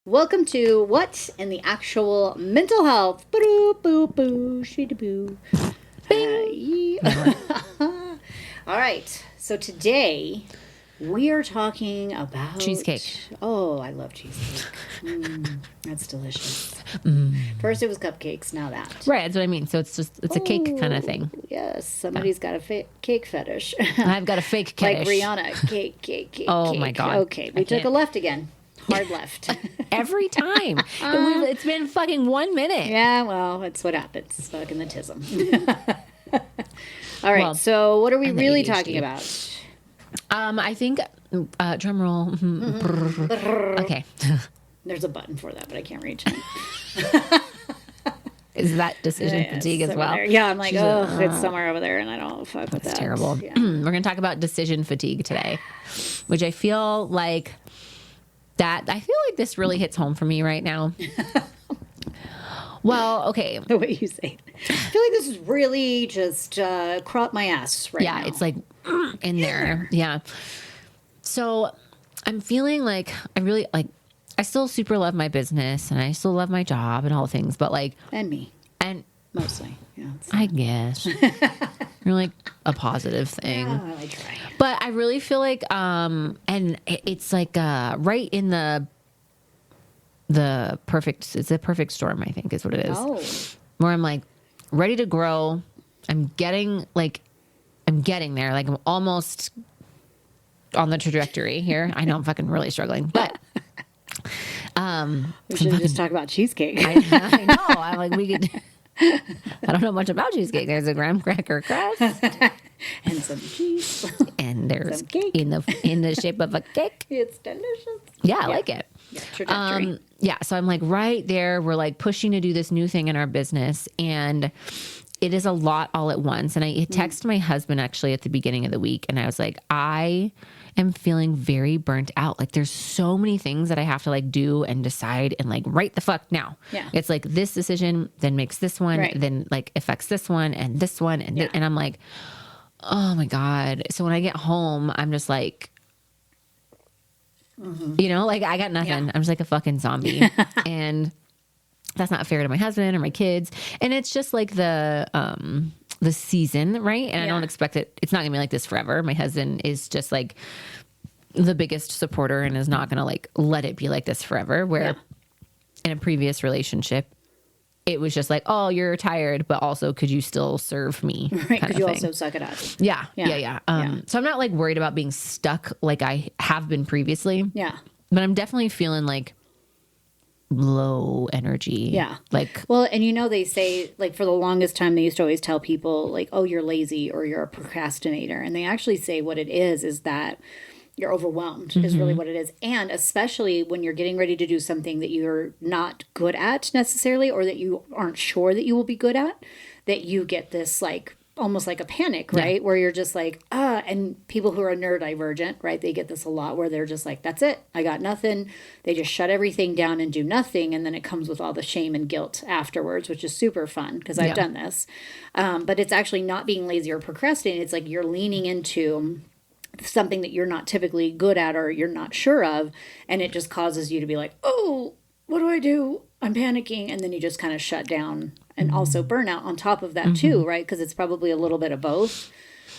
Welcome to What in the Actual Mental Health. Boo boo boo shitty boo. All right. So today we are talking about cheesecake. Oh, I love cheesecake. That's delicious. First it was cupcakes, now that. Right, that's what I mean. So it's a cake kind of thing. Yes, somebody's got a cake fetish. I've got a fake Like kiddish. Rihanna, cake. Oh cake. my God. Okay, we took a left again. Hard left. Every time. It's been fucking 1 minute. Yeah, well, that's what happens. It's fucking the tism. All right, Well, so what are we and the really ADHD. talking about? I think, drum roll. Okay. There's a button for that, but I can't reach it. Is that decision fatigue as well? There. Yeah, I'm like, oh, it's somewhere over there, and I don't fuck with that. It's terrible. Yeah. We're going to talk about decision fatigue today, which I feel like this really hits home for me right now. Well, okay. The way you say it. I feel like this is really just crop my ass right now. Yeah, it's like in there. Yeah. So I'm feeling like I still super love my business and I still love my job and all things, but like, And me, and mostly. Yeah, I guess you're like a positive thing. oh, I try. But I really feel like, it's like, right in it's a perfect storm, I think is what it is. Oh, Where I'm like ready to grow. I'm getting there. Like I'm almost on the trajectory here. I know I'm fucking really struggling, but we should just talk about cheesecake. I know. I'm like, we could. I don't know much about cheesecake. There's a graham cracker crust, And some cheese. and there's Some cake. in the shape of a cake. It's delicious. Yeah, I like it. Trajectory. Yeah, so I'm like right there. We're like pushing to do this new thing in our business, and it is a lot all at once. And I texted my husband actually at the beginning of the week, and I was like, I am feeling very burnt out. Like there's so many things that I have to like do and decide and like right the fuck now. Yeah. It's like this decision then makes this one, Right. then like affects this one and this one, and and I'm like, oh my God. So when I get home, I'm just like, you know, like I got nothing. Yeah. I'm just like a fucking zombie. And that's not fair to my husband or my kids. And it's just like the season, right? And I don't expect it. It's not gonna be like this forever. My husband is just like the biggest supporter and is not gonna like let it be like this forever. Where in a previous relationship, it was just like, oh, you're tired, but also could you still serve me? Right, kind because of you thing. also suck it up. Yeah. Yeah. So I'm not like worried about being stuck like I have been previously. Yeah. But I'm definitely feeling like low energy. Yeah. Like, Well, and you know, they say, like, for the longest time, they used to always tell people, like, oh, you're lazy or you're a procrastinator. And they actually say what it is that you're overwhelmed is really what it is. And especially when you're getting ready to do something that you're not good at necessarily, or that you aren't sure that you will be good at, that you get this, like, almost like a panic, right? Where you're just like, and people who are neurodivergent, right? They get this a lot where they're just like, that's it. I got nothing. They just shut everything down and do nothing. And then it comes with all the shame and guilt afterwards, which is super fun because I've done this. But it's actually not being lazy or procrastinating. It's like you're leaning into something that you're not typically good at or you're not sure of. And it just causes you to be like, oh, what do I do? I'm panicking. And then you just kind of shut down. And also burnout on top of that too, right? Because it's probably a little bit of both.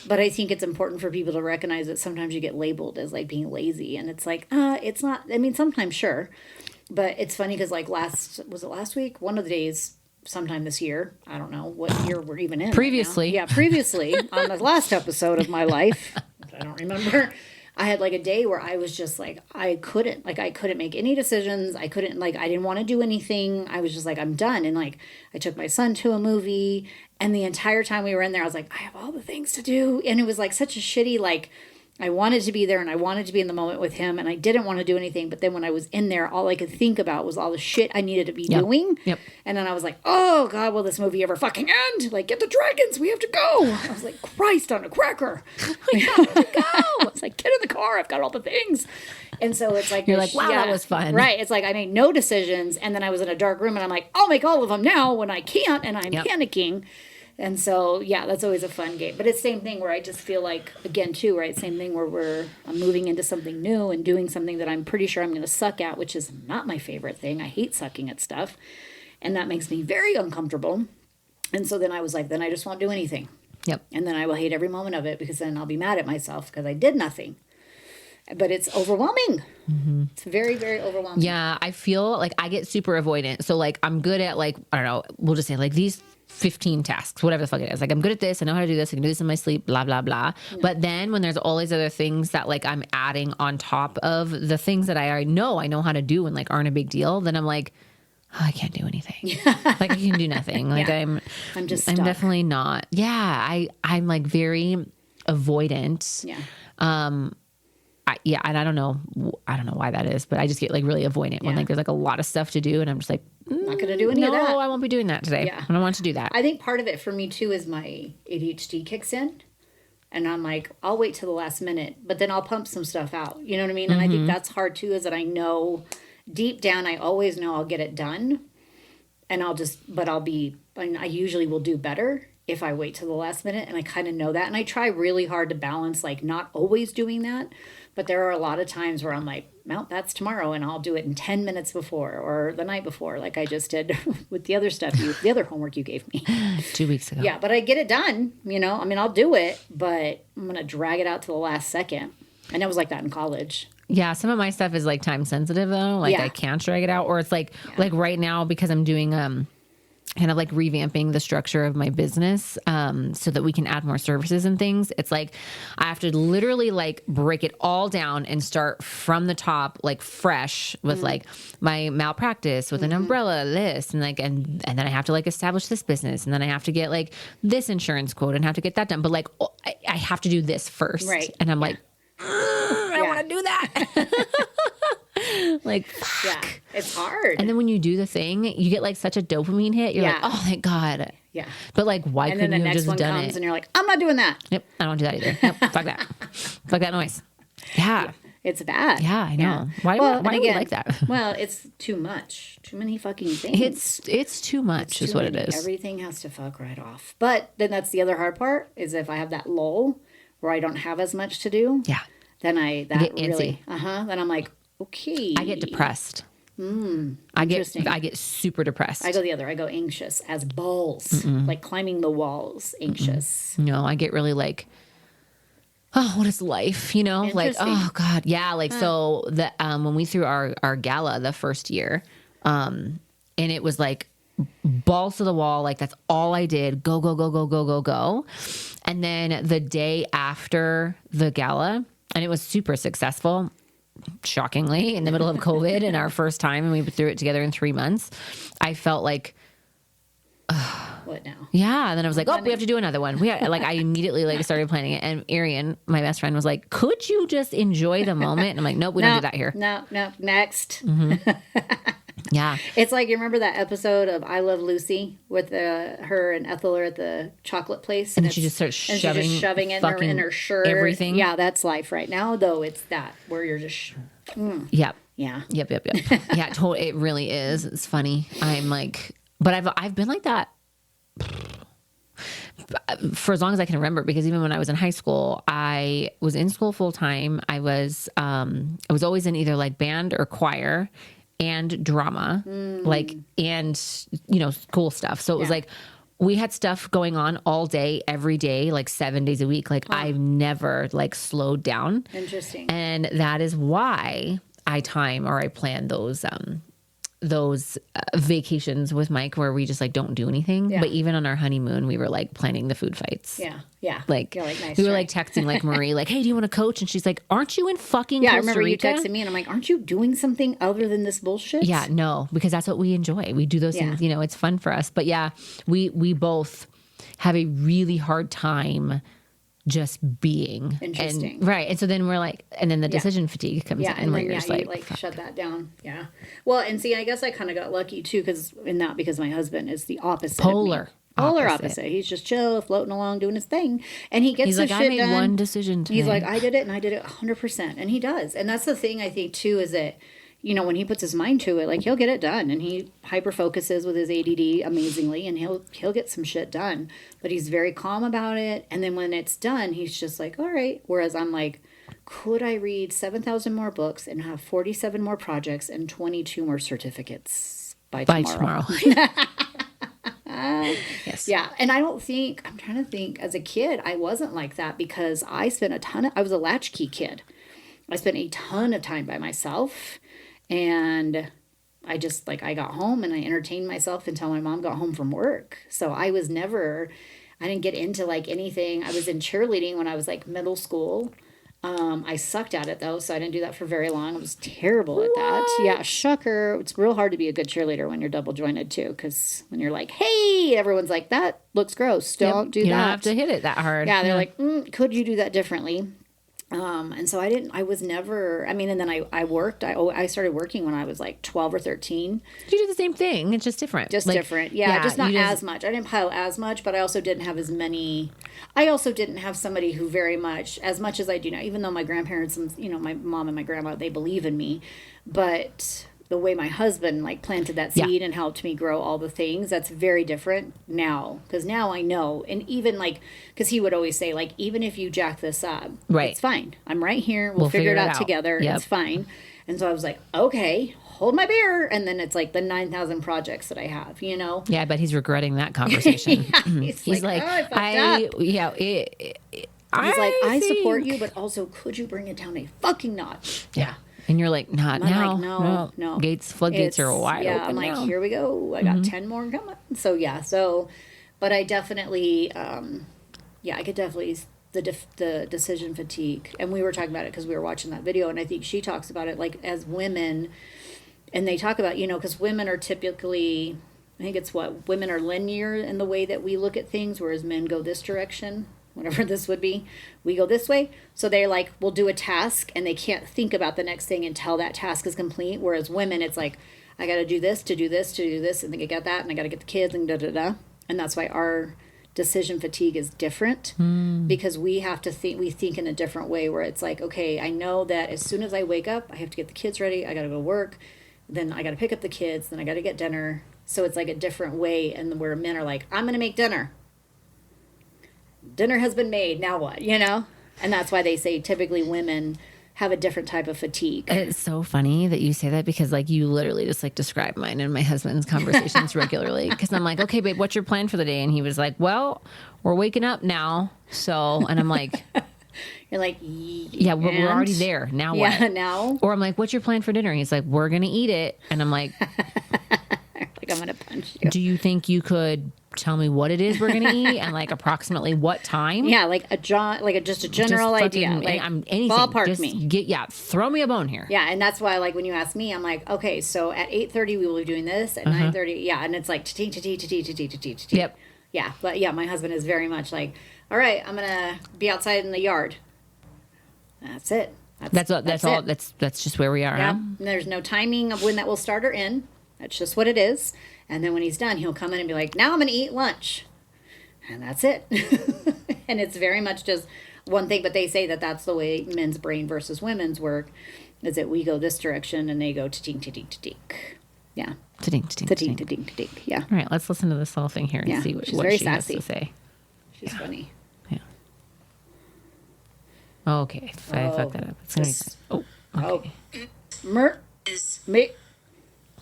But I think it's important for people to recognize that sometimes you get labeled as like being lazy. And it's like, it's not, I mean, sometimes sure. But it's funny because like was it last week? One of the days, sometime this year, I don't know what year we're even in. Previously. Right now. Yeah, previously on the last episode of my life, I don't remember. I had like a day where I was just like, I couldn't make any decisions. I didn't want to do anything. I was just like, I'm done. And like, I took my son to a movie, and the entire time we were in there, I was like, I have all the things to do. And it was like such a shitty, like, I wanted to be there and I wanted to be in the moment with him, and I didn't want to do anything. But then when I was in there, all I could think about was all the shit I needed to be doing. Yep. And then I was like, oh God, will this movie ever fucking end? Like, get the dragons, we have to go. I was like, Christ on a cracker. We have to go. I was like, get in the car, I've got all the things. And so it's like, you're like, wow, that was fun. Right. It's like I made no decisions. And then I was in a dark room and I'm like, I'll make all of them now when I can't, and I'm panicking. And so, yeah, that's always a fun game. But it's the same thing where I just feel like, again, too, right? Same thing where I'm moving into something new and doing something that I'm pretty sure I'm going to suck at, which is not my favorite thing. I hate sucking at stuff. And that makes me very uncomfortable. And so then I was like, then I just won't do anything. Yep. And then I will hate every moment of it because then I'll be mad at myself because I did nothing. But it's overwhelming. Mm-hmm. It's very, very overwhelming. Yeah, I feel like I get super avoidant. So like I'm good at like, I don't know, we'll just say like these 15 tasks, whatever the fuck it is. Like I'm good at this. I know how to do this. I can do this in my sleep, blah, blah, blah. Yeah. But then when there's all these other things that like I'm adding on top of the things that I already know I know how to do and like aren't a big deal, then I'm like, oh, I can't do anything. Like I can do nothing. Like I'm definitely not. Yeah. I'm like very avoidant. Yeah. And I don't know why that is, but I just get like really avoidant when like there's like a lot of stuff to do, and I'm just like, not going to do any of that. No, I won't be doing that today. Yeah. I don't want to do that. I think part of it for me too is my ADHD kicks in, and I'm like, I'll wait till the last minute, but then I'll pump some stuff out. You know what I mean? And I think that's hard too. Is that I know deep down, I always know I'll get it done, and I usually will do better if I wait till the last minute, and I kind of know that, and I try really hard to balance like not always doing that. But there are a lot of times where I'm like, well, that's tomorrow, and I'll do it in 10 minutes before or the night before, like I just did with the other stuff, the other homework you gave me 2 weeks ago. Yeah, but I get it done, you know. I mean, I'll do it, but I'm going to drag it out to the last second. And it was like that in college. Yeah, some of my stuff is like time sensitive though. Like I can't drag it out, or it's like right now because I'm doing kind of like revamping the structure of my business so that we can add more services and things. It's like I have to literally like break it all down and start from the top, like fresh with like my malpractice with an umbrella list and like and then I have to like establish this business, and then I have to get like this insurance quote and have to get that done. But like I have to do this first, right? And I'm like, I don't want to do that. Like, fuck. Yeah, it's hard. And then when you do the thing, you get like such a dopamine hit. You're like, oh, thank God. Yeah. But like, why couldn't you have just done it? And then the next one comes and you're like, I'm not doing that. Yep. I don't do that either. Nope. Fuck that. Fuck that noise. Yeah. It's bad. Yeah, I know. Yeah. Why do we like that? Well, it's too much. Too many fucking things. It's too much is what it is. Everything has to fuck right off. But then that's the other hard part is if I have that lull where I don't have as much to do. Yeah. Then get antsy. Then I'm like, okay. I get depressed. I get super depressed. I go the other. I go anxious as balls, like climbing the walls, anxious. No, I get really like, oh, what is life? You know, like, oh God. Yeah. Like, so when we threw our gala the first year, and it was like balls to the wall. Like that's all I did. Go, go, go, go, go, go, go. And then the day after the gala, and it was super successful, shockingly, in the middle of COVID and our first time, and we threw it together in 3 months. I felt like, what now? Yeah. And then I was like, oh, we have to do another one. I immediately like started planning it. And Arian, my best friend, was like, could you just enjoy the moment? And I'm like, nope, we don't do that here. No, next. Yeah. It's like, you remember that episode of I Love Lucy with her and Ethel are at the chocolate place. And she just starts shoving it in her shirt. Everything. Yeah, that's life right now, though. It's that where you're just... Yep. Yeah. Yep. Yeah, totally. It really is. It's funny. I'm like... But I've been like that for as long as I can remember, because even when I was in high school, I was in school full time. I was always in either like band or choir and drama, and cool stuff. So it was like we had stuff going on all day, every day, like 7 days a week. Like I've never like slowed down. Interesting. And that is why I plan those vacations with Mike where we just like don't do anything. Yeah. But even on our honeymoon, we were like planning the food fights. Yeah. Yeah. Like, nice we were like texting like Marie, like, hey, do you want to coach? And she's like, aren't you in fucking Costa Rica? I remember you texting me and I'm like, aren't you doing something other than this bullshit? Yeah, no, because that's what we enjoy. We do those things, it's fun for us. But yeah, we both have a really hard time just being. Interesting. And so then we're like, and then the decision fatigue comes in. And then, you're just like shut that down. Yeah. Well, and see, I guess I kind of got lucky too, because my husband is the opposite. Polar opposite. He's just chill, floating along, doing his thing, and he gets his shit done. He's like, I made one decision today. He's like, I did it, and I did it 100%, and he does. And that's the thing I think too, is that, when he puts his mind to it, like he'll get it done, and he hyper focuses with his ADD amazingly, and he'll get some shit done. But he's very calm about it, and then when it's done, he's just like, all right. Whereas I'm like, could I read 7,000 more books and have 47 more projects and 22 more certificates by tomorrow? Yes. Yeah. And I'm trying to think, as a kid, I wasn't like that because I spent I was a latchkey kid. I spent a ton of time by myself, and I just, like, I got home and I entertained myself until my mom got home from work. So I didn't get into like anything. I was in cheerleading when I was like middle school. I sucked at it though, so I didn't do that for very long. I was terrible at that. Yeah, shocker. It's real hard to be a good cheerleader when you're double jointed too, because when you're like, hey, everyone's like, that looks gross. Don't do that. You don't have to hit it that hard. Yeah, they're like, could you do that differently? And so and then I worked. I started working when I was like 12 or 13. You do the same thing. It's just different. Just different. Yeah, just not as much. I didn't pile as much, but I also didn't have as many. I also didn't have somebody who as much as I do now, even though my grandparents and, my mom and my grandma, they believe in me. But the way my husband like planted that seed and helped me grow all the things, that's very different now. Because now I know. And even like, because he would always say, like, even if you jack this up, it's fine. I'm right here. We'll figure it out together. Yep. It's fine. And so I was like, okay, hold my beer. And then it's like the 9,000 projects that I have, Yeah, I bet he's regretting that conversation. He's like, oh, I support you, but also could you bring it down a fucking notch? Yeah. And you're like, not now. Like, no. Floodgates are wide open. I'm like, here we go. I got 10 more coming. So, but I definitely, I could definitely, the decision fatigue. And we were talking about it because we were watching that video. And I think she talks about it like as women. And they talk about, because women are typically, I think it's women are linear in the way that we look at things, whereas men go this direction. Whatever this would be, we go this way. So they're like, we'll do a task and they can't think about the next thing until that task is complete. Whereas women, it's like, I got to do this, to do this, to do this. And then I got that and I got to get the kids and da-da-da. And that's why our decision fatigue is different because we have to we think in a different way where it's like, okay, I know that as soon as I wake up, I have to get the kids ready. I got to go to work. Then I got to pick up the kids. Then I got to get dinner. So it's like a different way. And where men are like, I'm going to make dinner. Dinner has been made, now what, And that's why they say typically women have a different type of fatigue. It's so funny that you say that because like you literally just like describe mine and my husband's conversations regularly. Because I'm like, okay, babe, what's your plan for the day? And he was like, well, we're waking up now. So, and I'm like, you're like, yeah, we're already there. Now what? Yeah, now. Or I'm like, what's your plan for dinner? And he's like, we're going to eat it. And I'm like, I'm going to punch you. Do you think you could tell me what it is we're going to eat and like approximately what time? Yeah, like just a general idea. Like anything. Ballpark me. Throw me a bone here. Yeah, and that's why like when you ask me, I'm like, okay, so at 8:30 we will be doing this. At 9:30, yeah, and it's like ta-tee. Yep. Yeah, but yeah, my husband is very much like, all right, I'm gonna be outside in the yard. That's it. That's all. That's just where we are. Yeah. Huh? And there's no timing of when that will start or end. That's just what it is. And then when he's done, he'll come in and be like, now I'm going to eat lunch. And that's it. And it's very much just one thing. But they say that that's the way men's brain versus women's work, is that we go this direction and they go ta-tink, ta-tink, ta-tink. Yeah. Ta-tink, ta-tink, ta-tink, ta-tink, ta-tink. Yeah. All right, let's listen to this little thing here and see what she has to say. She's funny. Yeah. Okay. If I fuck that up. It's going to be... Okay. Is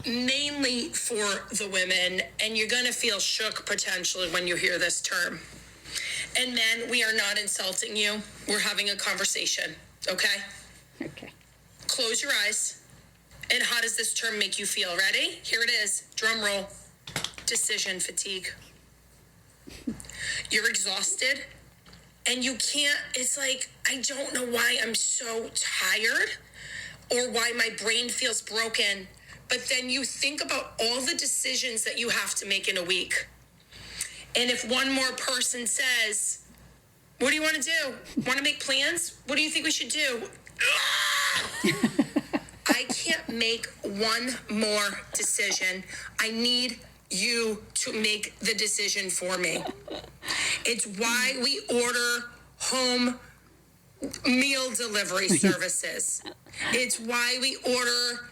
mainly for the women, and you're going to feel shook potentially when you hear this term. And men, we are not insulting you. We're having a conversation, okay? Okay. Close your eyes. And how does this term make you feel? Ready? Here it is. Drum roll. Decision fatigue. You're exhausted, and you can't, it's like, I don't know why I'm so tired or why my brain feels broken. But then you think about all the decisions that you have to make in a week. And if one more person says, what do you want to do? Want to make plans? What do you think we should do? I can't make one more decision. I need you to make the decision for me. It's why we order home meal delivery services. It's why we order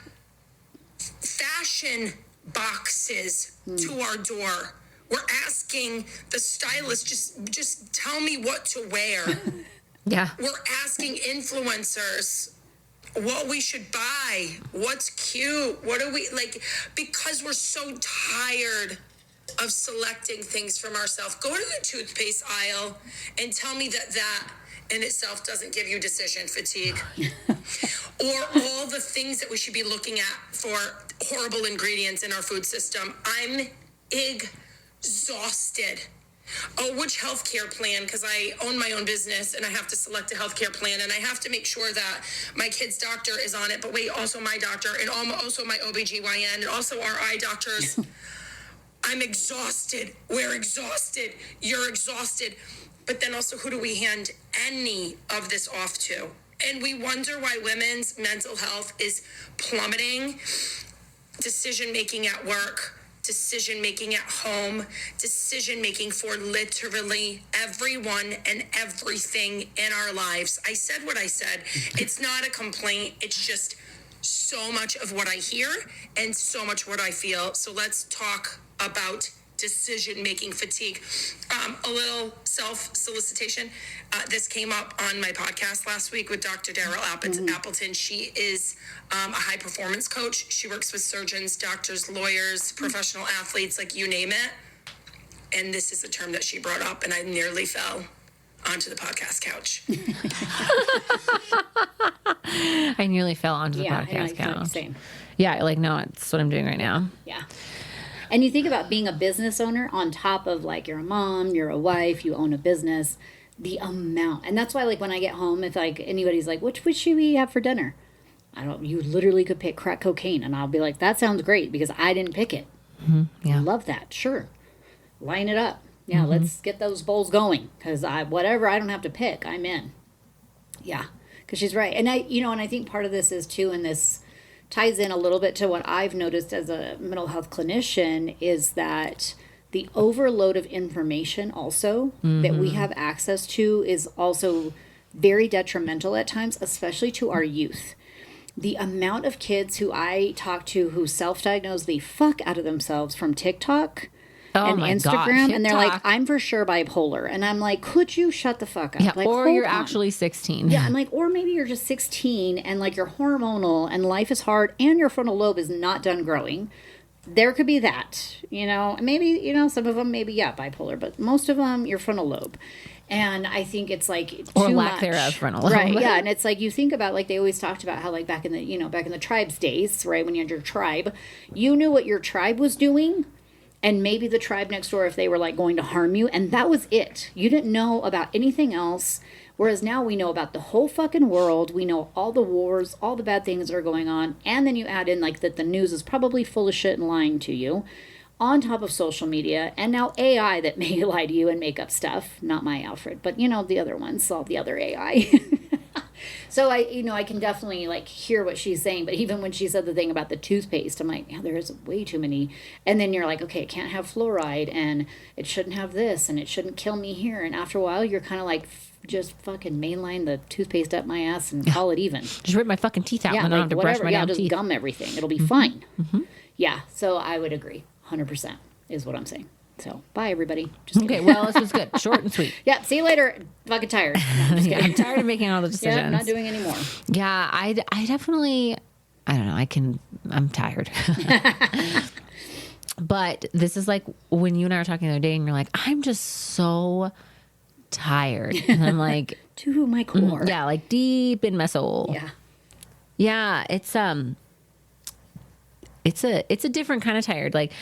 fashion boxes to our door. We're asking the stylist, just tell me what to wear. Yeah. We're asking influencers what we should buy, what's cute, what do we like, because we're so tired of selecting things from ourselves. Go to the toothpaste aisle and tell me that in itself doesn't give you decision fatigue. Or all the things that we should be looking at for horrible ingredients in our food system. I'm exhausted. Oh, which healthcare plan? Because I own my own business and I have to select a healthcare plan, and I have to make sure that my kid's doctor is on it, but wait, also my doctor, and also my OBGYN, and also our eye doctors. I'm exhausted. We're exhausted. You're exhausted. But then also, who do we hand any of this off to? And we wonder why women's mental health is plummeting. Decision-making at work, decision-making at home, decision-making for literally everyone and everything in our lives. I said what I said. It's not a complaint. It's just so much of what I hear and so much what I feel. So let's talk about decision-making fatigue. A little self-solicitation. This came up on my podcast last week with Dr. Daryl Appleton. She is a high-performance coach. She works with surgeons, doctors, lawyers, professional athletes, like you name it. And this is a term that she brought up, and I nearly fell onto the podcast couch. I nearly fell onto the podcast couch. Same. Yeah, like, no, it's what I'm doing right now. Yeah. And you think about being a business owner on top of, like, you're a mom, you're a wife, you own a business, the amount. And that's why, like, when I get home, if, like, anybody's like, which should we have for dinner? You literally could pick crack cocaine. And I'll be like, that sounds great because I didn't pick it. Mm-hmm. Yeah. I love that. Sure. Line it up. Yeah, let's get those bowls going. Because whatever I don't have to pick, I'm in. Yeah. Because she's right. And I think part of this is, too, in this ties in a little bit to what I've noticed as a mental health clinician, is that the overload of information also that we have access to is also very detrimental at times, especially to our youth. The amount of kids who I talk to who self-diagnose the fuck out of themselves from TikTok and Instagram, and they're like, I'm for sure bipolar. And I'm like, could you shut the fuck up? Yeah, like, or you're actually 16. Yeah, I'm like, or maybe you're just 16 and like you're hormonal and life is hard and your frontal lobe is not done growing. There could be that, maybe, some of them, maybe, bipolar, but most of them, your frontal lobe. And I think it's like too or lack much. thereof frontal lobe. Right, yeah. And it's like, you think about, like, they always talked about how, like, back in the tribes days, right, when you had your tribe, you knew what your tribe was doing. And maybe the tribe next door, if they were, like, going to harm you. And that was it. You didn't know about anything else. Whereas now we know about the whole fucking world. We know all the wars, all the bad things that are going on. And then you add in, like, that the news is probably full of shit and lying to you. On top of social media. And now AI that may lie to you and make up stuff. Not my Alfred. But, the other ones. All the other AI. So I can definitely, like, hear what she's saying. But even when she said the thing about the toothpaste, I'm like, yeah, there's way too many. And then you're like, okay, it can't have fluoride, and it shouldn't have this, and it shouldn't kill me here. And after a while, you're kind of like, just fucking mainline the toothpaste up my ass and call it even. Just rip my fucking teeth out and I don't have to brush my damn just teeth. Gum everything. It'll be fine. Mm-hmm. Yeah, so I would agree. 100% is what I'm saying. So, bye, everybody. Just okay, well, this was good. Short and sweet. Yeah, see you later. Fucking tired. No, I'm tired of making all the decisions. Yeah, I'm not doing any more. Yeah, I definitely, I don't know, I'm tired. But this is like when you and I were talking the other day and you're like, I'm just so tired. And I'm like, to my core. Yeah, like deep in my soul. Yeah. Yeah, it's a different kind of tired. Like,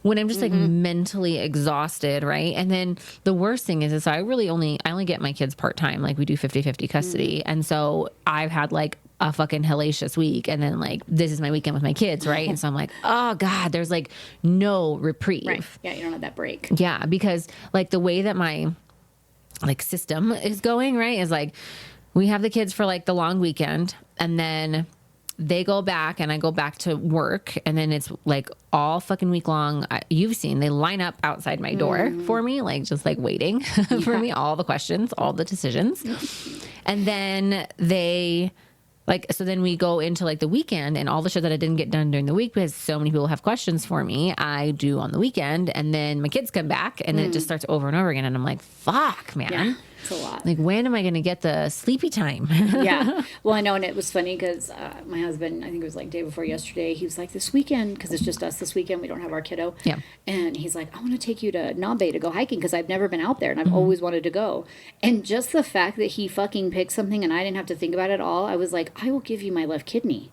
when I'm just like mentally exhausted, right? And then the worst thing is I only get my kids part-time. Like, we do 50-50 custody. And so I've had like a fucking hellacious week. And then, like, this is my weekend with my kids, right? And so I'm like, oh God, there's like no reprieve. Right. Yeah, you don't have that break. Yeah, because like the way that my like system is going, right, is like we have the kids for like the long weekend, and then they go back and I go back to work, and then it's like all fucking week long. You've seen, they line up outside my door for me, like just like waiting for me, all the questions, all the decisions. And then they Like, so then we go into like the weekend, and all the shit that I didn't get done during the week because so many people have questions for me, I do on the weekend. And then my kids come back, and then it just starts over and over again. And I'm like, fuck, man. Yeah, it's a lot. Like, when am I going to get the sleepy time? Yeah. Well, I know. And it was funny because my husband, I think it was like day before yesterday, he was like, this weekend, because it's just us this weekend, we don't have our kiddo. Yeah. And he's like, I want to take you to Nambe to go hiking because I've never been out there and I've always wanted to go. And just the fact that he fucking picked something and I didn't have to think about it at all, I was like, I will give you my left kidney.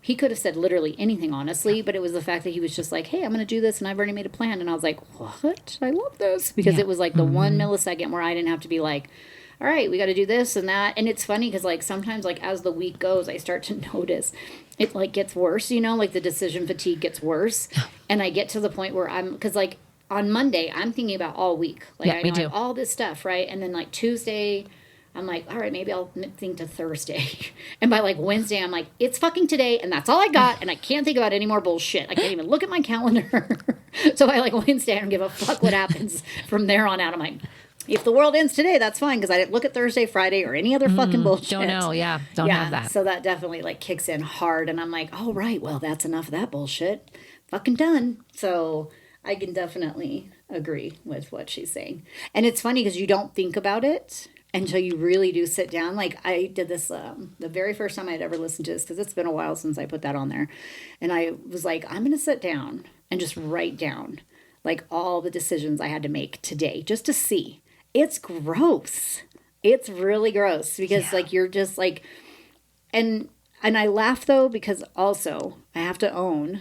He could have said literally anything, honestly, but it was the fact that he was just like, hey, I'm going to do this and I've already made a plan. And I was like, what? I love this. Because it was like the 1 millisecond where I didn't have to be like, all right, we got to do this and that. And it's funny because like sometimes like as the week goes, I start to notice it like gets worse, like the decision fatigue gets worse. And I get to the point where because like on Monday, I'm thinking about all week. Like Yeah, I me know too. I have all this stuff, right? And then like Tuesday, I'm like, all right, maybe I'll think to Thursday. And by like Wednesday, I'm like, it's fucking today. And that's all I got. And I can't think about any more bullshit. I can't even look at my calendar. So by like Wednesday, I don't give a fuck what happens from there on out. I'm like, if the world ends today, that's fine. Because I didn't look at Thursday, Friday, or any other fucking bullshit. Don't know. Yeah. Don't have that. So that definitely like kicks in hard. And I'm like, oh, right. Well, that's enough of that bullshit. Fucking done. So I can definitely agree with what she's saying. And it's funny because you don't think about it until you really do sit down. Like I did this the very first time I'd ever listened to this, because it's been a while since I put that on there. And I was like, I'm going to sit down and just write down like all the decisions I had to make today just to see. It's gross. It's really gross because like you're just like, and I laugh though, because also I have to own.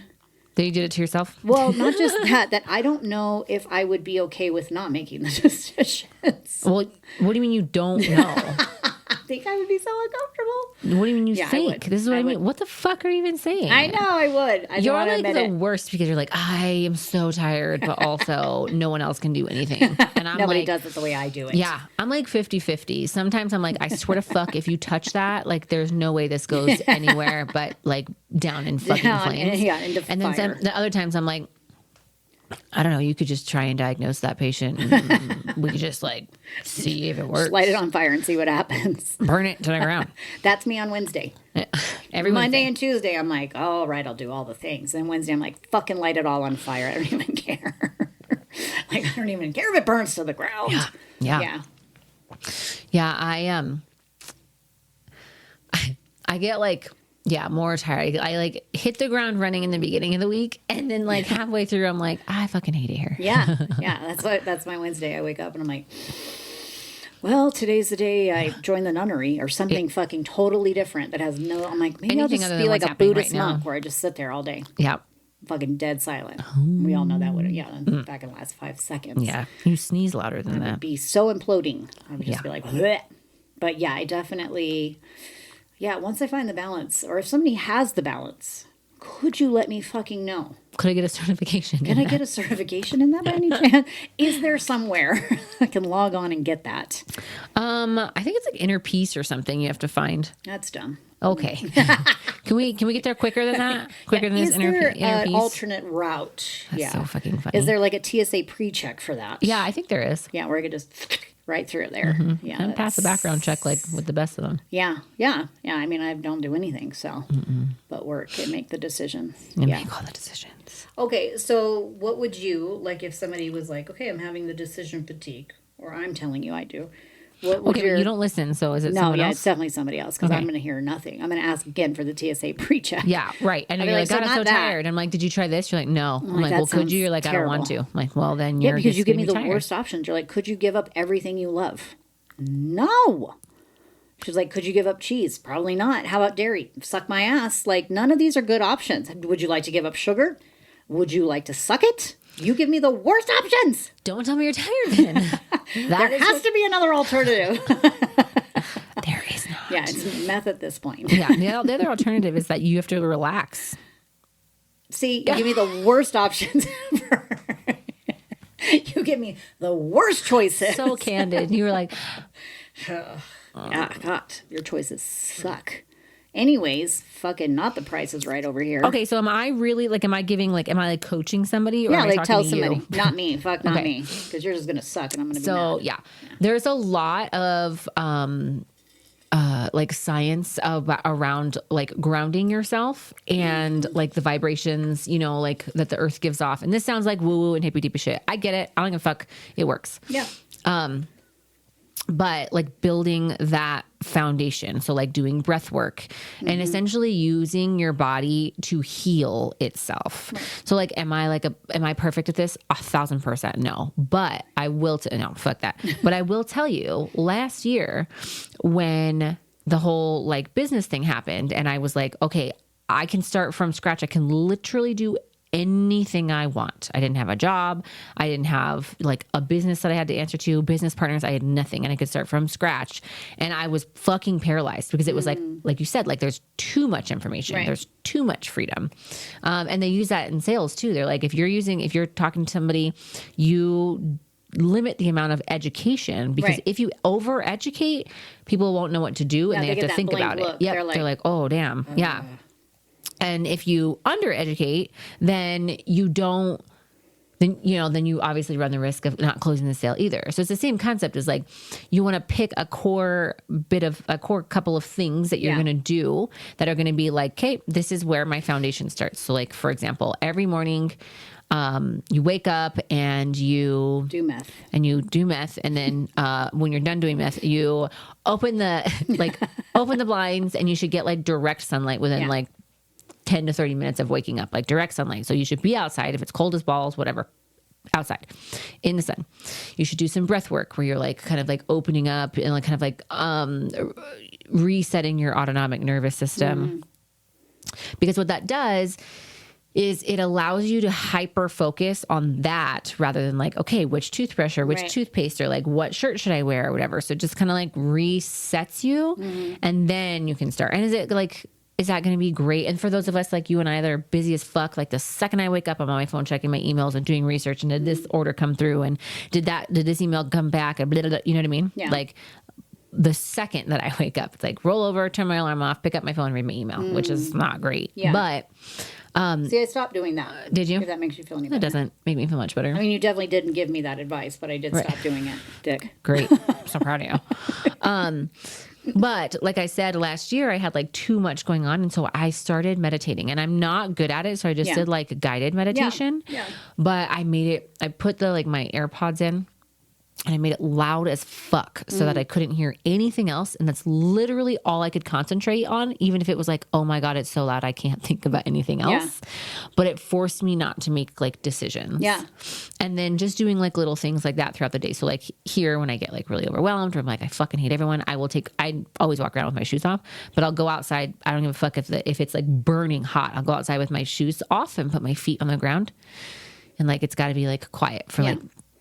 That you did it to yourself? Well, not just that I don't know if I would be okay with not making the decisions. Well, what do you mean you don't know? I think I would be so uncomfortable. What do you mean you Yeah, I think? would. This is what I I mean. would. What the fuck are you even saying? I know I would. I You're don't want to like admit the it. worst because you're like, I am so tired, but also no one else can do anything. And I'm Nobody like, does it the way I do it. yeah, I'm like 50-50. Sometimes I'm like, I swear to fuck, if you touch that, like there's no way this goes anywhere but like down in fucking Down, flames. into And then fire. the other times I'm like, I don't know, you could just try and diagnose that patient. And we could just like see if it works. Just light it on fire and see what happens. Burn it to the ground. That's me on Wednesday. Every Monday Wednesday. and Tuesday, I'm like, all right, I'll do all the things. And Wednesday, I'm like, fucking light it all on fire. I don't even care. Like, I don't even care if it burns to the ground. Yeah. Yeah, I get like, more tired. I like hit the ground running in the beginning of the week, and then like halfway through, I'm like, I fucking hate it here. Yeah. That's my Wednesday. I wake up and I'm like, well, today's the day I join the nunnery or something fucking totally different that has no. I'm like, maybe I'll Anything just other be than like what's a happening Buddhist right now. monk where I just sit there all day, Yeah. fucking dead silent. We all know that would back in the last 5 seconds. Yeah. You sneeze louder than that. Be so imploding. I would just Yeah. be like, bleh. But yeah, I definitely, once I find the balance, or if somebody has the balance, could you let me fucking know? Could I get a certification? Can I get a certification in that by any chance? Is there somewhere I can log on and get that? I think it's like Inner Peace or something you have to find. That's dumb. Okay. Can we get there quicker than that? Quicker than this Is there Inner an Peace? alternate route? That's so fucking funny. Is there like a TSA pre-check for that? Yeah, I think there is. Yeah, where I could just right through it there. Yeah. And pass the background check like with the best of them. Yeah. I mean, I don't do anything, so but work and make the decisions. And Yeah. make all the decisions. Okay, so what would you like if somebody was like, okay, I'm having the decision fatigue, or I'm telling you I do. What would Okay, but you don't listen, so is it No, someone yeah, else? it's definitely somebody else because Okay. I'm going to hear nothing. I'm going to ask again for the TSA pre-check. Yeah, right. I know I'd be you're like, like, so God, I'm not so that. tired. I'm like, did you try this? You're like, no. I'm like, that well, could you? sounds You're like, I don't want to. terrible. I'm like, well, then Yeah, you're because just you give me gonna the be tired. worst options. You're like, could you give up everything you love? No. She's like, could you give up cheese? Probably not. How about dairy? Suck my ass. Like, none of these are good options. Would you like to give up sugar? Would you like to suck it? You give me the worst options. Don't tell me you're tired then. There has to be another alternative. There is not. Yeah, it's meth at this point. Yeah, the other alternative is that you have to relax. See, you give me the worst options ever. You give me the worst choices. So candid. You were like, Yeah, God, your choices suck. Anyways, fucking not the Price is Right over here. okay, so am I really like, am I like coaching somebody? Or Yeah, am I like talking tell to somebody. You? Not me. Fuck, not Okay. me. Because you're just going to suck and I'm going to be So mad. yeah, there's a lot of like science around like grounding yourself and like the vibrations, you know, like that the earth gives off. And this sounds like woo woo and hippy dippy shit. I get it. I don't give a fuck. It works. Yeah. But like building that foundation. So like doing breath work and essentially using your body to heal itself. Right. So like, am I perfect at this? 1,000% no. But I will, no, fuck that. But I will tell you, last year when the whole like business thing happened and I was like, okay, I can start from scratch. I can literally do anything I want. I didn't have a job. I didn't have like a business that I had to answer to, business partners. I had nothing and I could start from scratch. And I was fucking paralyzed because it was like you said, like there's too much information. Right. There's too much freedom. And they use that in sales too. They're like, if you're talking to somebody, you limit the amount of education because if you over educate, people won't know what to do and they have to think about it. Yeah. They're like, oh damn. Yeah. And if you undereducate, then you obviously run the risk of not closing the sale either. So it's the same concept as like, you want to pick a core couple of things that you're going to do that are going to be like, okay, this is where my foundation starts. So like, for example, every morning, you wake up and you do meth and then when you're done doing meth you open the blinds and you should get like direct sunlight within like 10 to 30 minutes of waking up, like direct sunlight. So you should be outside if it's cold as balls, whatever, outside in the sun. You should do some breath work where you're like kind of like opening up and like kind of like resetting your autonomic nervous system. Because what that does is it allows you to hyper focus on that rather than like, okay, which toothbrush or which toothpaste or like what shirt should I wear or whatever. So it just kind of like resets you and then you can start. And is that going to be great? And for those of us like you and I that are busy as fuck, like the second I wake up, I'm on my phone checking my emails and doing research and did this order come through and did this email come back and blah, blah, blah, you know what I mean? Yeah. Like the second that I wake up, it's like roll over, turn my alarm off, pick up my phone, read my email, which is not great. Yeah. But see, I stopped doing that. Did you? If that makes you feel any better. It doesn't make me feel much better. I mean, you definitely didn't give me that advice, but I did stop doing it, Dick. Great. I'm so proud of you. But like I said, last year I had like too much going on. And so I started meditating and I'm not good at it. So I just did like guided meditation, but I put my AirPods in and I made it loud as fuck so that I couldn't hear anything else. And that's literally all I could concentrate on, even if it was like, oh my God, it's so loud, I can't think about anything else. Yeah. But it forced me not to make like decisions. Yeah. And then just doing like little things like that throughout the day. So like here, when I get like really overwhelmed or I'm like, I fucking hate everyone, I always walk around with my shoes off, but I'll go outside. I don't give a fuck if it's like burning hot. I'll go outside with my shoes off and put my feet on the ground. And like, it's gotta be like quiet for like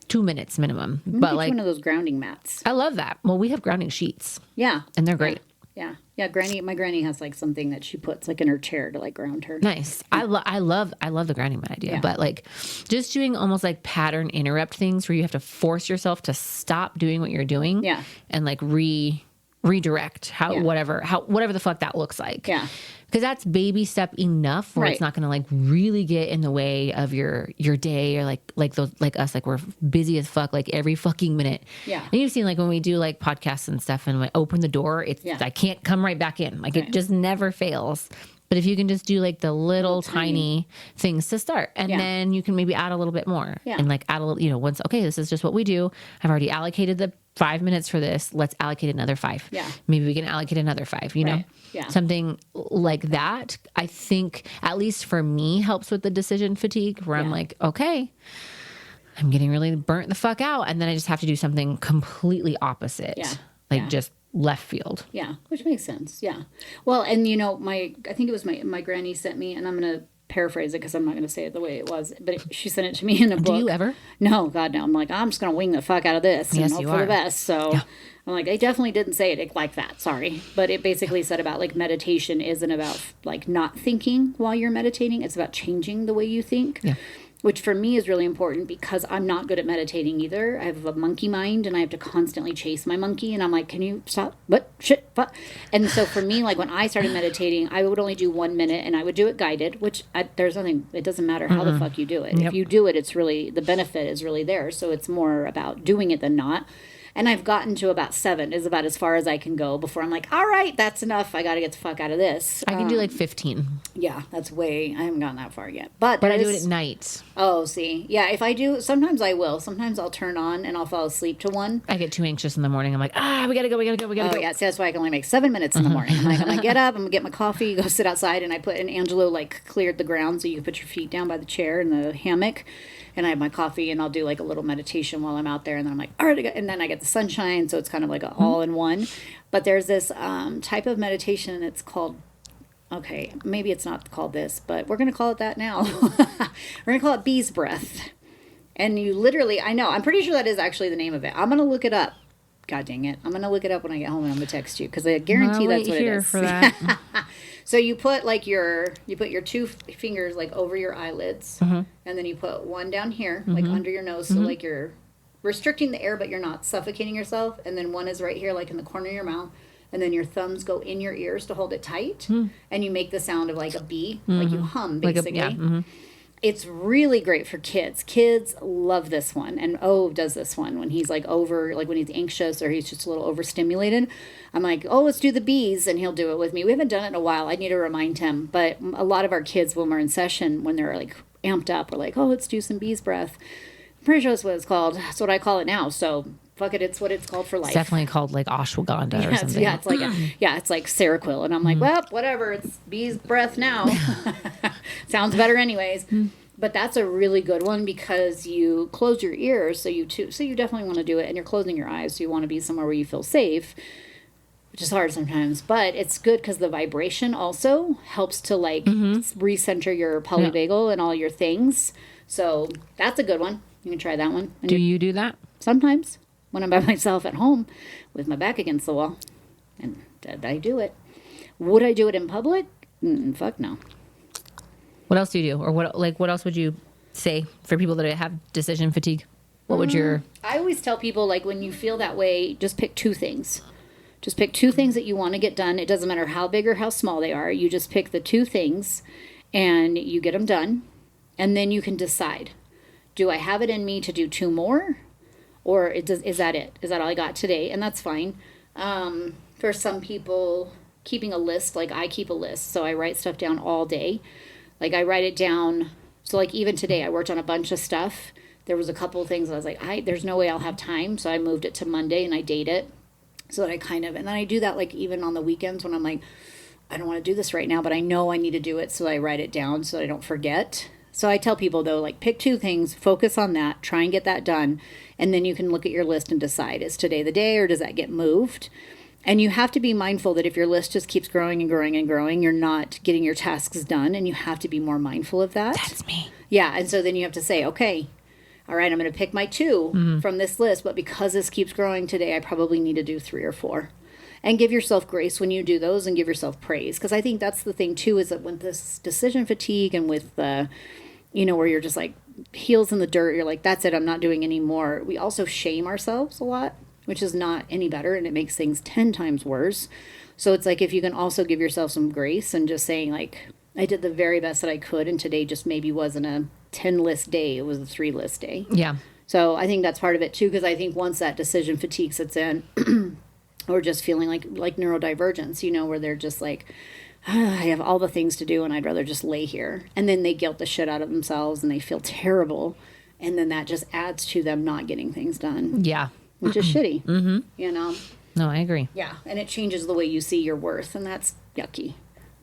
2 minutes minimum. But like one of those grounding mats. I love that. Well, we have grounding sheets. Yeah. And they're great. Yeah. My granny has like something that she puts like in her chair to like ground her. Nice. I love the grounding mat idea. Yeah. But like just doing almost like pattern interrupt things where you have to force yourself to stop doing what you're doing. Yeah. And like redirect whatever the fuck that looks like. Yeah. Because that's baby step enough where it's not going to like really get in the way of your day or like those like us, like we're busy as fuck like every fucking minute. Yeah. And you've seen like when we do like podcasts and stuff and we open the door, I can't come right back in. Like it just never fails. But if you can just do like the little tiny things to start and then you can maybe add a little bit more and like add a little, once, okay, this is just what we do. I've already allocated the 5 minutes for this. Let's allocate another 5. Yeah. Maybe we can allocate another 5, you know? Yeah. Something like that, I think, at least for me, helps with the decision fatigue where I'm like, okay, I'm getting really burnt the fuck out. And then I just have to do something completely opposite. Yeah. Like just left field. Yeah. Which makes sense. Yeah. Well, and I think it was my granny sent me, and I'm going to paraphrase it because I'm not going to say it the way it was, but she sent it to me in a book. Do you ever? No, God, no. I'm like, I'm just going to wing the fuck out of this and hope for the best. So I'm like, I definitely didn't say it like that. Sorry. But it basically said about like meditation isn't about like not thinking while you're meditating. It's about changing the way you think. Yeah. Which for me is really important because I'm not good at meditating either. I have a monkey mind and I have to constantly chase my monkey. And I'm like, can you stop? What? Shit. Fuck. And so for me, like when I started meditating, I would only do 1 minute and I would do it guided, which there's nothing, it doesn't matter how the fuck you do it. Yep. If you do it, it's really, the benefit is really there. So it's more about doing it than not. And I've gotten to about 7 is about as far as I can go before I'm like, all right, that's enough. I got to get the fuck out of this. I can do like 15. Yeah, that's way, I haven't gotten that far yet. But I do it at night. Oh, see. Yeah, if I do, sometimes I will. Sometimes I'll turn on and I'll fall asleep to one. I get too anxious in the morning. I'm like, we gotta go. Oh, yeah, see, that's why I can only make 7 minutes in the morning. I'm gonna get up, I'm gonna get my coffee, go sit outside, and I put, and Angelo like cleared the ground so you can put your feet down by the chair in the hammock. And I have my coffee and I'll do like a little meditation while I'm out there. And then I'm like, all right, and then I get the sunshine. So it's kind of like a all in one. But there's this type of meditation. It's called, okay, maybe it's not called this, but we're going to call it that now. We're going to call it bee's breath. And you literally, I know, I'm pretty sure that is actually the name of it. I'm going to look it up. God dang it. I'm going to look it up when I get home and I'm going to text you because I guarantee that's what it is. For that. So you put like your 2 fingers like over your eyelids, and then you put one down here, like under your nose, so like you're restricting the air, but you're not suffocating yourself. And then one is right here, like in the corner of your mouth, and then your thumbs go in your ears to hold it tight, and you make the sound of like a bee, like you hum basically. It's really great for kids. Kids love this one. And does this one when he's like when he's anxious or he's just a little overstimulated. I'm like, let's do the bees. And he'll do it with me. We haven't done it in a while. I need to remind him. But a lot of our kids, when we're in session, when they're like amped up, we're like, let's do some bees breath. I'm pretty sure that's what it's called. That's what I call it now. So fuck it. It's what it's called for life. It's definitely called like ashwagandha or something. Yeah, it's like it's like Seroquel. And I'm like, well, whatever. It's bees breath now. Sounds better anyways. But that's a really good one because you close your ears, so you definitely want to do it, and you're closing your eyes, so you want to be somewhere where you feel safe, which is hard sometimes. But it's good because the vibration also helps to like recenter your polyvagal and all your things. So that's a good one. You can try that one. And do you do that? Sometimes when I'm by myself at home with my back against the wall, and I do it. Would I do it in public? Fuck no. What else do you do? Or what else would you say for people that have decision fatigue? What would your... I always tell people, like, when you feel that way, just pick 2 things. Just pick 2 things that you want to get done. It doesn't matter how big or how small they are. You just pick the 2 things and you get them done. And then you can decide, do I have it in me to do 2 more? Or is that it? Is that all I got today? And that's fine. For some people, keeping a list, like I keep a list. So I write stuff down all day. Like I write it down. So like even today I worked on a bunch of stuff. There was a couple of things I was like, there's no way I'll have time. So I moved it to Monday and I date it. So that and then I do that like even on the weekends when I'm like, I don't want to do this right now, but I know I need to do it. So I write it down so I don't forget. So I tell people though, like pick 2 things, focus on that, try and get that done. And then you can look at your list and decide, is today the day or does that get moved? And you have to be mindful that if your list just keeps growing and growing and growing, you're not getting your tasks done, and you have to be more mindful of that. That's me. Yeah, and so then you have to say, okay, all right, I'm going to pick my 2 from this list, but because this keeps growing today, I probably need to do 3 or 4. And give yourself grace when you do those and give yourself praise. Because I think that's the thing, too, is that with this decision fatigue and with the, where you're just like heels in the dirt, you're like, that's it, I'm not doing any more. We also shame ourselves a lot, which is not any better, and it makes things 10 times worse. So it's like if you can also give yourself some grace and just saying like, I did the very best that I could, and today just maybe wasn't a 10 list day, it was a 3 list day. Yeah. So I think that's part of it too, because I think once that decision fatigue sets in, or just feeling like neurodivergence, where they're just like, I have all the things to do and I'd rather just lay here. And then they guilt the shit out of themselves and they feel terrible. And then that just adds to them not getting things done. Yeah. Which is shitty, No, I agree. Yeah, and it changes the way you see your worth, and that's yucky.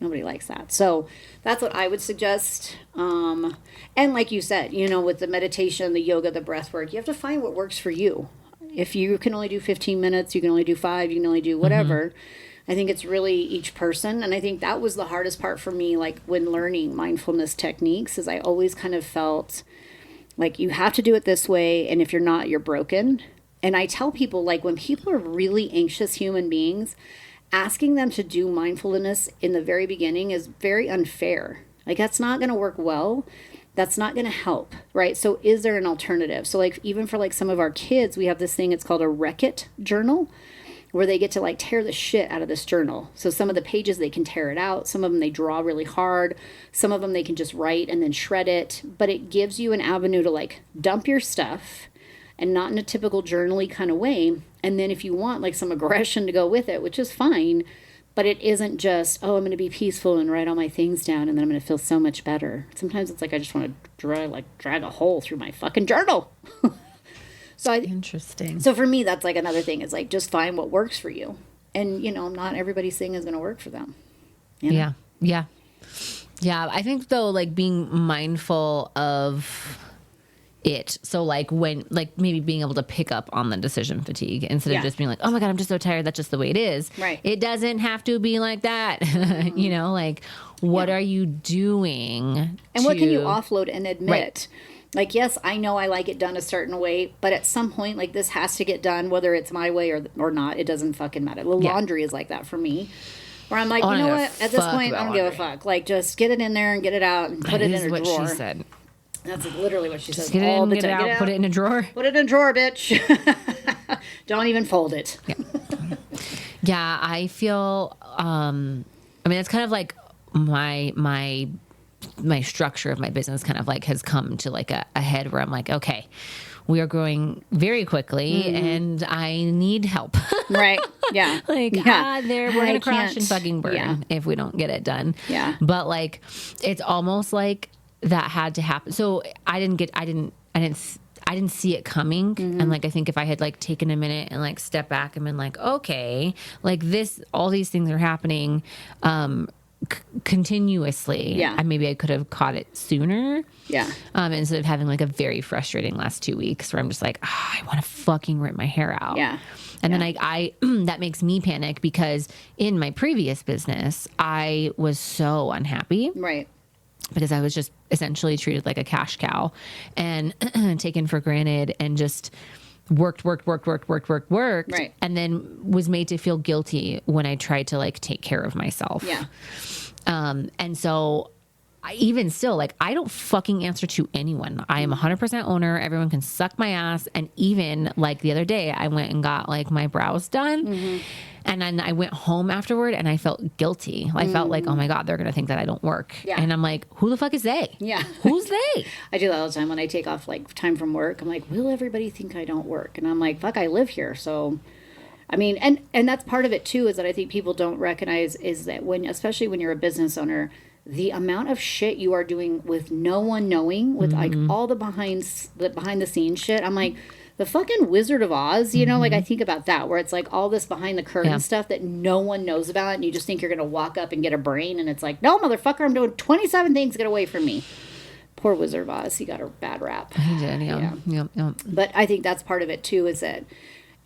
Nobody likes that. So that's what I would suggest. And like you said, with the meditation, the yoga, the breath work, you have to find what works for you. If you can only do 15 minutes, you can only do 5, you can only do whatever. I think it's really each person. And I think that was the hardest part for me, like when learning mindfulness techniques, is I always kind of felt like you have to do it this way. And if you're not, you're broken. And I tell people, like, when people are really anxious human beings, asking them to do mindfulness in the very beginning is very unfair. Like, that's not going to work well. That's not going to help, right? So is there an alternative? So, like, even for, like, some of our kids, we have this thing, it's called a Reckitt journal, where they get to, like, tear the shit out of this journal. So some of the pages, they can tear it out. Some of them, they draw really hard. Some of them, they can just write and then shred it. But it gives you an avenue to, like, dump your stuff and not in a typical journaly kind of way. And then if you want like some aggression to go with it, which is fine, but it isn't just, oh, I'm going to be peaceful and write all my things down and then I'm going to feel so much better. Sometimes it's like I just want to drag a hole through my fucking journal. Interesting. So for me, that's like another thing is like just find what works for you. And, you know, not everybody's thing is going to work for them. You know? Yeah. Yeah. Yeah. I think though, like being mindful of it. So like when, like maybe being able to pick up on the decision fatigue instead of just being like, oh my God, I'm just so tired. That's just the way it is. Right. It doesn't have to be like that. You know, like what are you doing? And what can you offload and admit? Right. Like, yes, I know I like it done a certain way, but at some point, like, this has to get done, whether it's my way or not. It doesn't fucking matter. The laundry is like that for me. Where I'm like, you know what? At this point, I don't give a fuck. Like, just get it in there and get it out and put it in a drawer. That's what she said. That's literally what she says. Get it in, get it out, put it in a drawer. Put it in a drawer, bitch. Don't even fold it. Yeah. Yeah, I feel, I mean, it's kind of like my structure of my business kind of like has come to like a head where I'm like, okay, we are growing very quickly and I need help. Right. Yeah. Like, we're going to crash and fucking burn if we don't get it done. Yeah. But like, it's almost like that had to happen. So I didn't see it coming. And like, I think if I had like taken a minute and like step back and been like, okay, like all these things are happening, continuously. Yeah. Maybe I could have caught it sooner. Yeah. Instead of having like a very frustrating last 2 weeks where I'm just like, I want to fucking rip my hair out. Yeah. And then I that makes me panic because in my previous business, I was so unhappy. Right. Because I was just essentially treated like a cash cow and taken for granted and just worked. Right. And then was made to feel guilty when I tried to like take care of myself. Yeah. And so even still, like, I don't fucking answer to anyone. I am 100% owner. Everyone can suck my ass. And even like the other day, I went and got like my brows done. And then I went home afterward and I felt guilty. I felt like, oh my God, they're going to think that I don't work. Yeah. And I'm like, who the fuck is they? Yeah. Who's they? I do that all the time when I take off like time from work. I'm like, will everybody think I don't work? And I'm like, fuck, I live here. So, I mean, and that's part of it too, is that I think people don't recognize is that especially when you're a business owner, the amount of shit you are doing with no one knowing, with like all the behind the scenes shit. I'm like, the fucking Wizard of Oz, you know, like I think about that, where it's like all this behind the curtain stuff that no one knows about, and you just think you're gonna walk up and get a brain, and it's like, no, motherfucker, I'm doing 27 things, get away from me. Poor Wizard of Oz, he got a bad rap. He did, yeah. But I think that's part of it too, is that.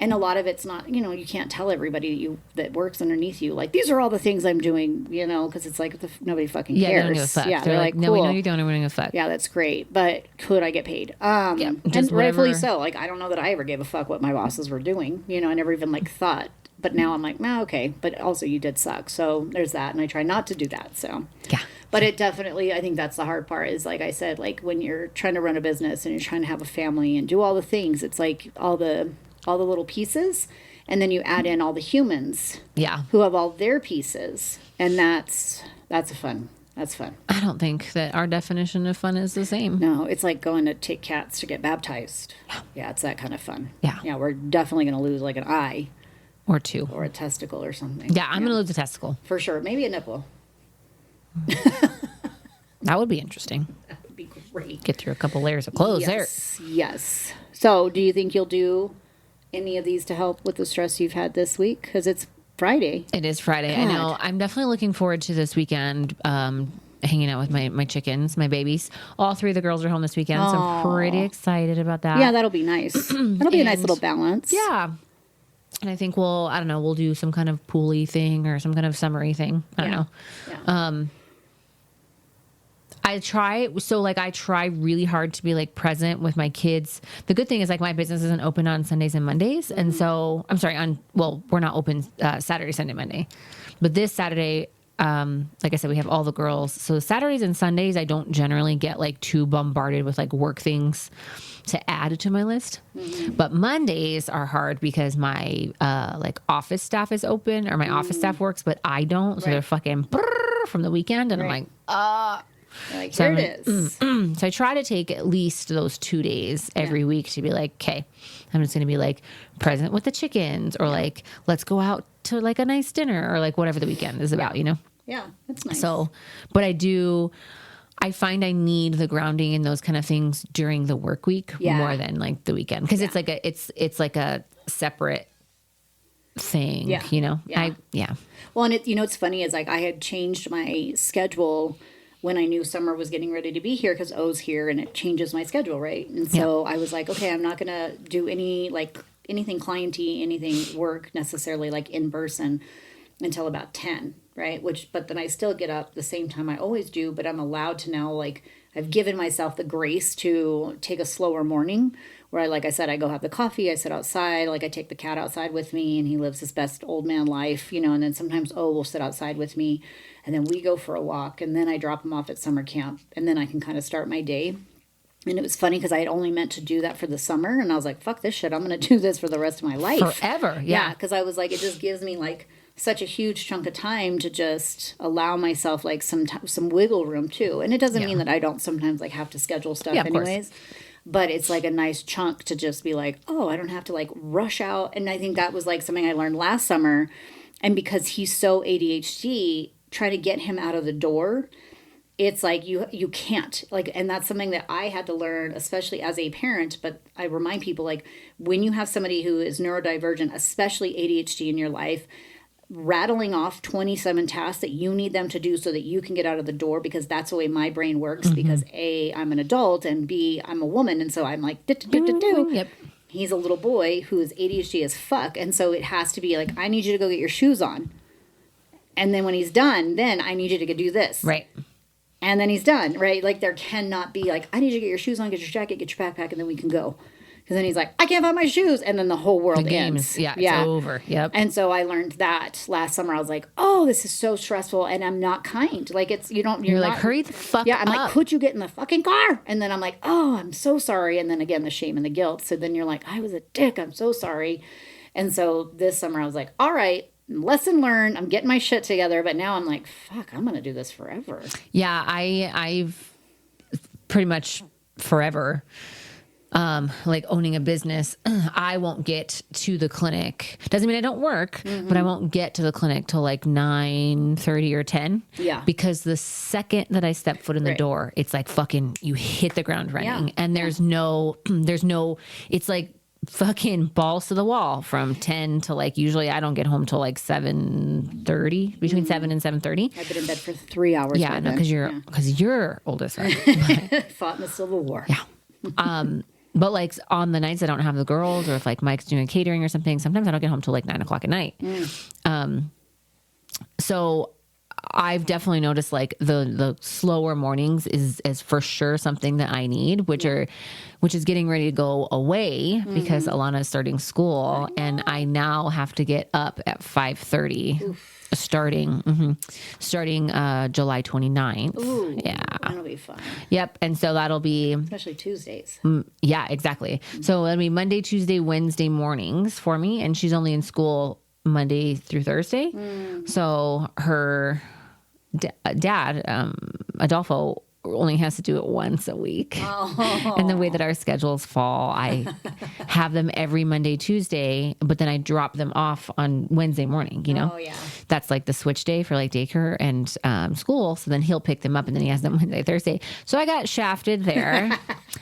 And a lot of it's not, you know, you can't tell everybody that works underneath you, like, these are all the things I'm doing, you know, because it's like nobody fucking cares. Yeah, they don't give a fuck. Yeah, they're like, no, cool. we know you don't, and we don't give a fuck. Yeah, that's great, but could I get paid? And rightfully so. Like, I don't know that I ever gave a fuck what my bosses were doing. You know, I never even like thought. But now I'm like, okay. But also, you did suck. So there's that, and I try not to do that. So yeah. But it definitely, I think that's the hard part. Is like I said, like when you're trying to run a business and you're trying to have a family and do all the things, it's like all the little pieces. And then you add in all the humans who have all their pieces. And that's fun. That's fun. I don't think that our definition of fun is the same. No, it's like going to take cats to get baptized. Yeah, it's that kind of fun. Yeah. Yeah, we're definitely going to lose like an eye. Or two. Or a testicle or something. Yeah, I'm going to lose a testicle. For sure. Maybe a nipple. That would be interesting. That would be great. Get through a couple layers of clothes there. Yes. So do you think you'll do any of these to help with the stress you've had this week? Because it's Friday. It is Friday. God. I know. I'm definitely looking forward to this weekend, hanging out with my chickens, my babies. All three of the girls are home this weekend, so I'm pretty excited about that. Yeah, that'll be nice. That'll be a nice little balance. Yeah. And I think we'll do some kind of pool-y thing or some kind of summery thing. I don't know. Yeah. I try really hard to be like present with my kids. The good thing is like my business isn't open on Sundays and Mondays. And so we're not open Saturday, Sunday, Monday. But this Saturday, like I said, we have all the girls. So Saturdays and Sundays, I don't generally get like too bombarded with like work things to add to my list. But Mondays are hard because my like office staff is open, or my office staff works, but I don't. So they're fucking from the weekend. And I'm like, You're like, So here I'm it like, is. So I try to take at least those 2 days every week to be like, okay, I'm just going to be like present with the chickens, or like, let's go out to like a nice dinner, or like whatever the weekend is about, you know? Yeah, that's nice. So, but I find I need the grounding in those kind of things during the work week more than like the weekend. Cause it's like a separate thing, you know? Yeah. Well, and it's funny is like I had changed my schedule when I knew summer was getting ready to be here, because O's here and it changes my schedule, right? And so I was like, okay, I'm not gonna do anything clienty, anything work necessarily like in person until about 10, right? But then I still get up the same time I always do, but I'm allowed to now, like, I've given myself the grace to take a slower morning where like I said, I go have the coffee, I sit outside, like I take the cat outside with me and he lives his best old man life, and then sometimes will sit outside with me and then we go for a walk and then I drop him off at summer camp and then I can kind of start my day. And it was funny because I had only meant to do that for the summer and I was like, fuck this shit, I'm going to do this for the rest of my life. Forever. Yeah. Because I was like, it just gives me like such a huge chunk of time to just allow myself like some wiggle room too. And it doesn't mean that I don't sometimes like have to schedule stuff anyways. But it's like a nice chunk to just be like, oh, I don't have to like rush out. And I think that was like something I learned last summer. And because he's so ADHD, try to get him out of the door. It's like you can't, like, and that's something that I had to learn, especially as a parent. But I remind people, like, when you have somebody who is neurodivergent, especially ADHD in your life, rattling off 27 tasks that you need them to do so that you can get out of the door, because that's the way my brain works, because A, I'm an adult, and B, I'm a woman, and so I'm like, do. Yep. He's a little boy who is ADHD as fuck, and so it has to be like, I need you to go get your shoes on. And then when he's done, then I need you to go do this. Right. And then he's done, right? Like, there cannot be like, I need you to get your shoes on, get your jacket, get your backpack, and then we can go. Because then he's like, I can't find my shoes. And then the whole world ends. Yeah, it's over. Yep. And so I learned that last summer. I was like, oh, this is so stressful. And I'm not kind. Like, you're like, not, hurry the fuck yeah, I'm up. like, could you get in the fucking car? And then I'm like, oh, I'm so sorry. And then again, the shame and the guilt. So then you're like, I was a dick. I'm so sorry. And so this summer I was like, all right, lesson learned. I'm getting my shit together. But now I'm like, fuck, I'm going to do this forever. Yeah, I've pretty much forever, like owning a business, I won't get to the clinic. Doesn't mean I don't work, but I won't get to the clinic till like 9:30 or 10. Yeah. Because the second that I step foot in the door, it's like fucking, you hit the ground running, and there's no, it's like fucking balls to the wall from 10 to like, usually I don't get home till like 7:30, between 7 and 7:30. I've been in bed for 3 hours. Yeah, no, because you're old as fuck. Fought in the Civil War. Yeah. But like on the nights I don't have the girls, or if like Mike's doing catering or something, sometimes I don't get home till like 9 o'clock at night. So I've definitely noticed like the slower mornings is for sure something that I need, which is getting ready to go away because Alana is starting school, and I now have to get up at 5:30. Starting July 29th. Ooh, yeah. That'll be fun. Yep. And so that'll be, especially Tuesdays. yeah, exactly. So it'll be Monday, Tuesday, Wednesday mornings for me. And she's only in school Monday through Thursday. So her dad, Adolfo, only has to do it once a week. And the way that our schedules fall, I have them every Monday, Tuesday, but then I drop them off on Wednesday morning, you know? Oh, yeah. That's like the switch day for like daycare and school. So then he'll pick them up and then he has them Wednesday, Thursday. So I got shafted there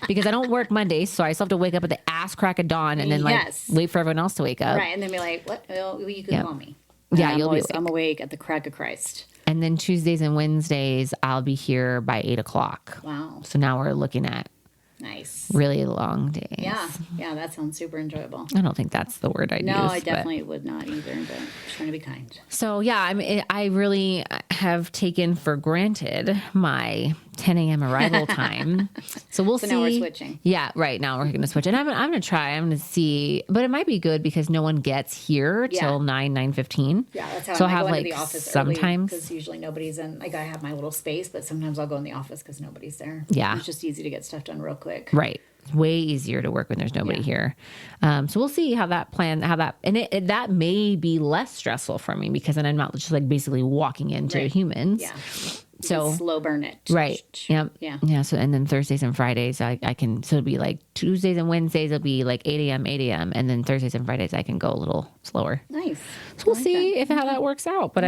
because I don't work Mondays. So I still have to wake up at the ass crack of dawn and then like wait for everyone else to wake up. Right. And then be like, what? Well, you can call me. Yeah, I'm awake at the crack of Christ. And then Tuesdays and Wednesdays, I'll be here by 8 o'clock. Wow. So now we're looking at nice, really long days. Yeah. Yeah. That sounds super enjoyable. I don't think that's the word I'd use. No, I definitely would not either, but I'm trying to be kind. So yeah, I really have taken for granted my 10 a.m. arrival time. So we'll see. Now we're switching. Yeah, right. Now we're going to switch. And I'm going to try. I'm going to see. But it might be good because no one gets here till 9:15. Yeah, that's how so I have go like into the office sometimes. Because usually nobody's in. Like, I have my little space, but sometimes I'll go in the office because nobody's there. Yeah. It's just easy to get stuff done real quick. Right. It's way easier to work when there's nobody here. So we'll see how that that may be less stressful for me because then I'm not just like basically walking into humans. Yeah. So slow burn it. right. Yep. Yeah. Yeah. So and then Thursdays and Fridays I can, so it'll be like Tuesdays and Wednesdays it'll be like 8 a.m. and then Thursdays and Fridays I can go a little slower. Nice. So we'll see if how that works out. But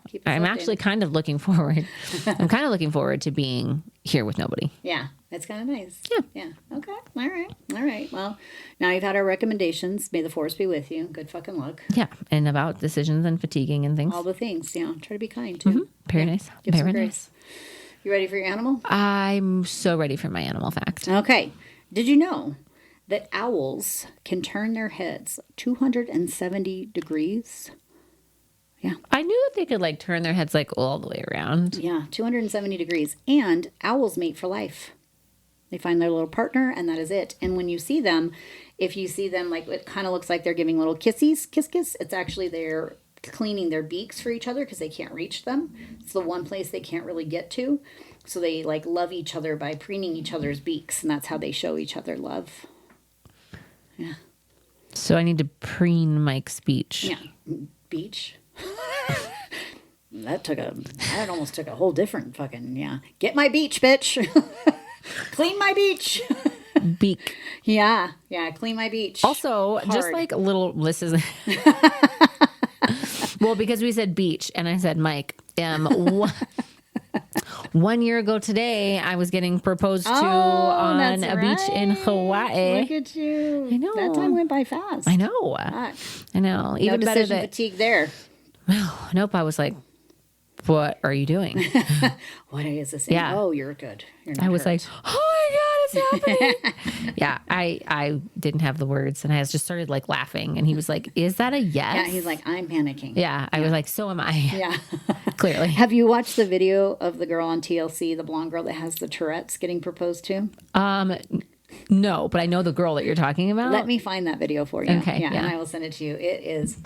Keep us I'm updated. actually kind of looking forward. I'm kind of looking forward to being here with nobody. Yeah, it's kind of nice. Yeah. Yeah. Okay. All right. All right. Well, now you've had our recommendations. May the force be with you. Good fucking luck. Yeah. And about decisions and fatiguing and things. All the things. Yeah. Try to be kind too. Very nice. Give some Very grace. nice. You ready for your animal? I'm so ready for my animal fact. Okay. Did you know that owls can turn their heads 270 degrees? Yeah. I knew that they could like turn their heads like all the way around. Yeah. 270 degrees. And owls mate for life. They find their little partner, and that is it. And when you see them, if you see them, like, it kind of looks like they're giving little kissies, kiss, kiss. It's actually they're cleaning their beaks for each other because they can't reach them. It's the one place they can't really get to. So they, like, love each other by preening each other's beaks, and that's how they show each other love. Yeah. So I need to preen Mike's beach. Yeah. Beach. That almost took a whole different fucking, yeah. Get my beach, bitch. Clean my beach. Beak. Yeah. Yeah. Clean my beach. Also, just Hard. like a little, this is, well, because we said beach and I said Mike. 1 year ago today, I was getting proposed to on that's a beach in Hawaii. Look at you. I know. That time went by fast. I know. Fuck. I know. No Even better decision that, fatigue there. nope, I was like, what are you doing? What is this? Yeah. Oh, you're good. You're not I was hurt. like, oh my God, it's happening. Yeah, I didn't have the words and I just started like laughing and he was like, is that a yes? Yeah, he's like, I'm panicking. Yeah, I was like, so am I. Yeah. Clearly. Have you watched the video of the girl on TLC, the blonde girl that has the Tourette's getting proposed to? No, but I know the girl that you're talking about. Let me find that video for you. Okay, Yeah, yeah. and I will send it to you. It's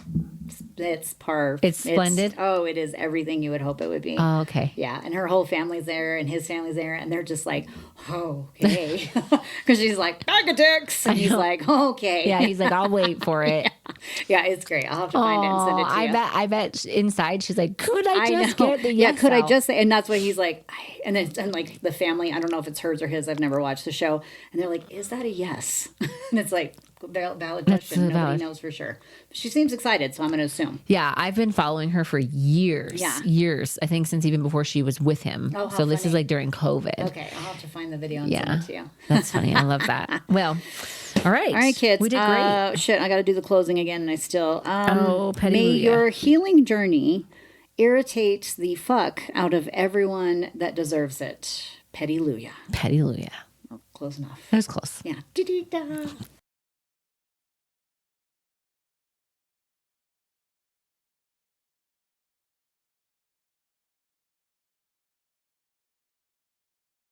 splendid? It is everything you would hope it would be. Oh, okay. Yeah, and her whole family's there, and his family's there, and they're just like, oh, okay. Because she's like, bag of dicks. And he's like, okay. Yeah, he's like, I'll wait for it. Yeah, it's great. I'll have to find it and send it to you. I bet inside she's like, could I just know. get the Yeah, yes could I out? just say, and that's what he's like, and then and like the family, I don't know if it's hers or his, I've never watched the show, and they're like, is that a yes? And it's like, valid question. Nobody valid. knows for sure. But she seems excited, so I'm going to assume. Yeah, I've been following her for years. Yeah. Years. I think since even before she was with him. Oh, how so this is funny. like during COVID. Okay, I'll have to find the video and Yeah. send it to you. That's funny. I love that. Well, all right. All right, kids. We did great. Shit, I got to do the closing again, and I still. Oh, May Petty your healing journey irritate the fuck out of everyone that deserves it. Petty Luya. Petty Luya. Close enough. That was close. Yeah.